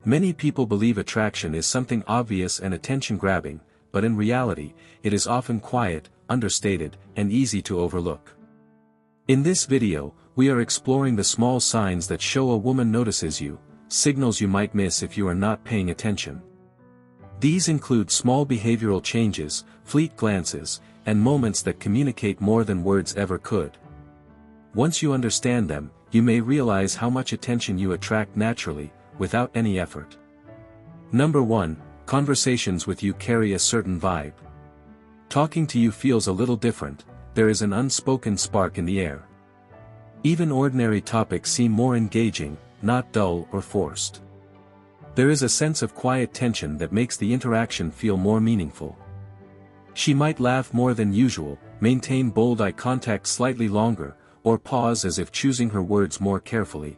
Many people believe attraction is something obvious and attention-grabbing, but in reality, it is often quiet, understated, and easy to overlook. In this video, we are exploring the small signs that show a woman notices you, signals you might miss if you are not paying attention. These include small behavioral changes, fleet glances, and moments that communicate more than words ever could. Once you understand them, you may realize how much attention you attract naturally, without any effort. Number 1, conversations with you carry a certain vibe. Talking to you feels a little different, there is an unspoken spark in the air. Even ordinary topics seem more engaging, not dull or forced. There is a sense of quiet tension that makes the interaction feel more meaningful. She might laugh more than usual, maintain bold eye contact slightly longer, or pause as if choosing her words more carefully.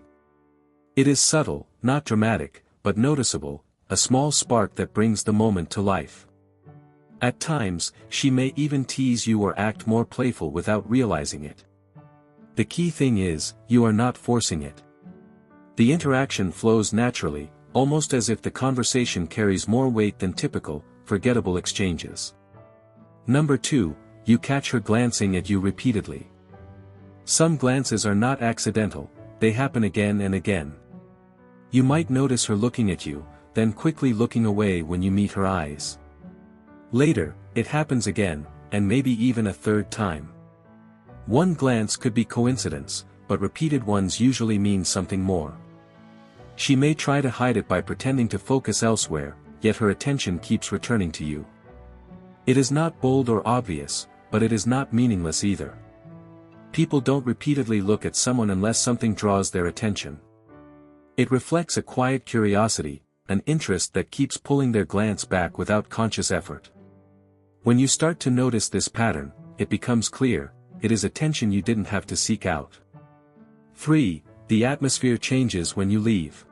It is subtle, not dramatic, but noticeable, a small spark that brings the moment to life. At times, she may even tease you or act more playful without realizing it. The key thing is, you are not forcing it. The interaction flows naturally, almost as if the conversation carries more weight than typical, forgettable exchanges. Number 2, you catch her glancing at you repeatedly. Some glances are not accidental, they happen again and again. You might notice her looking at you, then quickly looking away when you meet her eyes. Later, it happens again, and maybe even a third time. One glance could be coincidence, but repeated ones usually mean something more. She may try to hide it by pretending to focus elsewhere, yet her attention keeps returning to you. It is not bold or obvious, but it is not meaningless either. People don't repeatedly look at someone unless something draws their attention. It reflects a quiet curiosity, an interest that keeps pulling their glance back without conscious effort. When you start to notice this pattern, it becomes clear, it is attention you didn't have to seek out. 3. The atmosphere changes when you leave.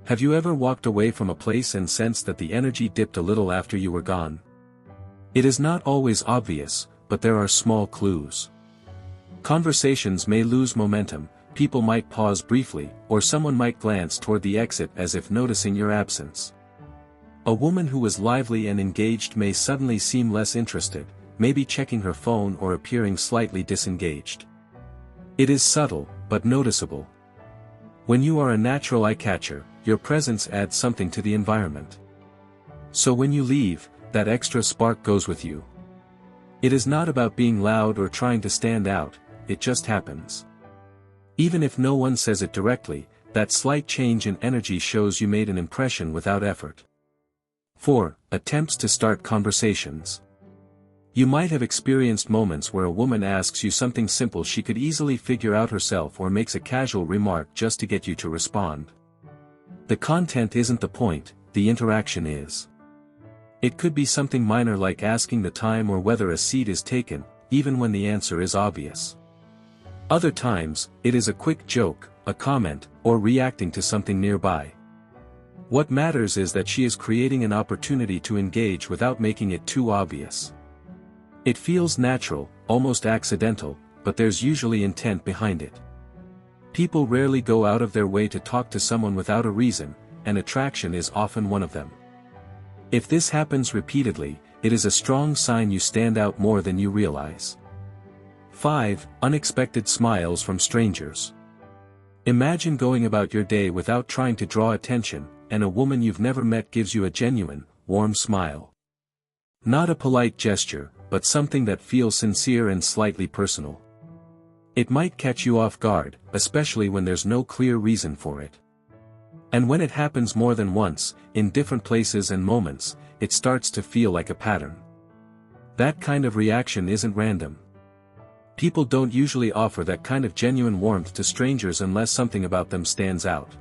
Have you ever walked away from a place and sensed that the energy dipped a little after you were gone? It is not always obvious, but there are small clues. Conversations may lose momentum, people might pause briefly, or someone might glance toward the exit as if noticing your absence. A woman who was lively and engaged may suddenly seem less interested, maybe checking her phone or appearing slightly disengaged. It is subtle, but noticeable. When you are a natural eye-catcher, your presence adds something to the environment. So when you leave, that extra spark goes with you. It is not about being loud or trying to stand out, it just happens. Even if no one says it directly, that slight change in energy shows you made an impression without effort. 4. Attempts to start conversations. You might have experienced moments where a woman asks you something simple she could easily figure out herself or makes a casual remark just to get you to respond. The content isn't the point, the interaction is. It could be something minor like asking the time or whether a seat is taken, even when the answer is obvious. Other times, it is a quick joke, a comment, or reacting to something nearby. What matters is that she is creating an opportunity to engage without making it too obvious. It feels natural, almost accidental, but there's usually intent behind it. People rarely go out of their way to talk to someone without a reason, and attraction is often one of them. If this happens repeatedly, it is a strong sign you stand out more than you realize. 5. Unexpected smiles from strangers. Imagine going about your day without trying to draw attention, and a woman you've never met gives you a genuine, warm smile. Not a polite gesture, but something that feels sincere and slightly personal. It might catch you off guard, especially when there's no clear reason for it. And when it happens more than once, in different places and moments, it starts to feel like a pattern. That kind of reaction isn't random. People don't usually offer that kind of genuine warmth to strangers unless something about them stands out.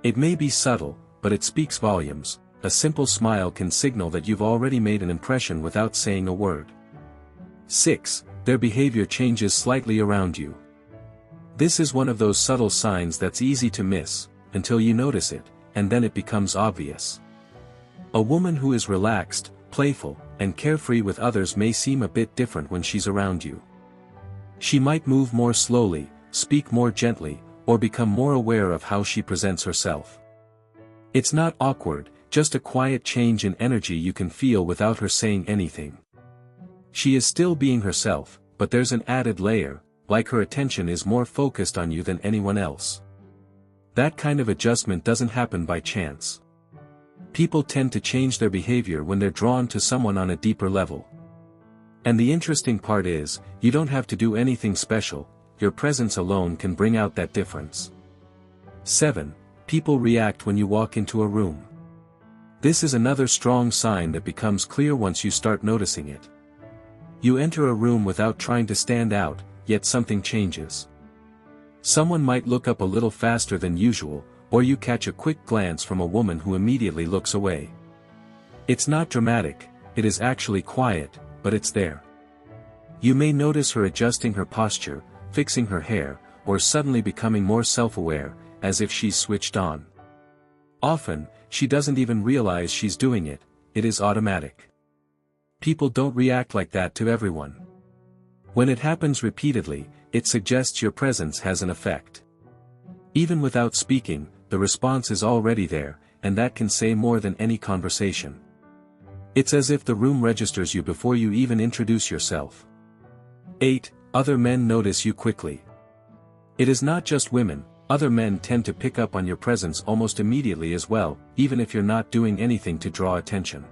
It may be subtle, but it speaks volumes. A simple smile can signal that you've already made an impression without saying a word. 6. Their behavior changes slightly around you. This is one of those subtle signs that's easy to miss, until you notice it, and then it becomes obvious. A woman who is relaxed, playful, and carefree with others may seem a bit different when she's around you. She might move more slowly, speak more gently, or become more aware of how she presents herself. It's not awkward, just a quiet change in energy you can feel without her saying anything. She is still being herself, but there's an added layer, like her attention is more focused on you than anyone else. That kind of adjustment doesn't happen by chance. People tend to change their behavior when they're drawn to someone on a deeper level. And the interesting part is, you don't have to do anything special, your presence alone can bring out that difference. 7. People react when you walk into a room. This is another strong sign that becomes clear once you start noticing it. You enter a room without trying to stand out, yet something changes. Someone might look up a little faster than usual, or you catch a quick glance from a woman who immediately looks away. It's not dramatic, it is actually quiet, but it's there. You may notice her adjusting her posture, fixing her hair, or suddenly becoming more self-aware, as if she's switched on. Often, she doesn't even realize she's doing it, it is automatic. People don't react like that to everyone. When it happens repeatedly, it suggests your presence has an effect. Even without speaking, the response is already there, and that can say more than any conversation. It's as if the room registers you before you even introduce yourself. 8. Other men notice you quickly. It is not just women, other men tend to pick up on your presence almost immediately as well, even if you're not doing anything to draw attention.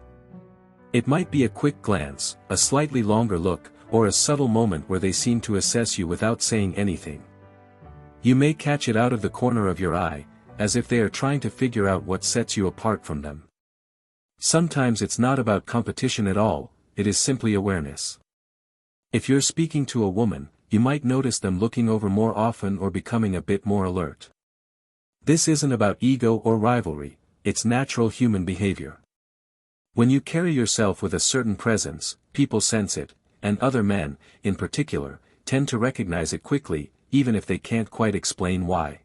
It might be a quick glance, a slightly longer look, or a subtle moment where they seem to assess you without saying anything. You may catch it out of the corner of your eye, as if they are trying to figure out what sets you apart from them. Sometimes it's not about competition at all, it is simply awareness. If you're speaking to a woman, you might notice them looking over more often or becoming a bit more alert. This isn't about ego or rivalry, it's natural human behavior. When you carry yourself with a certain presence, people sense it, and other men, in particular, tend to recognize it quickly, even if they can't quite explain why.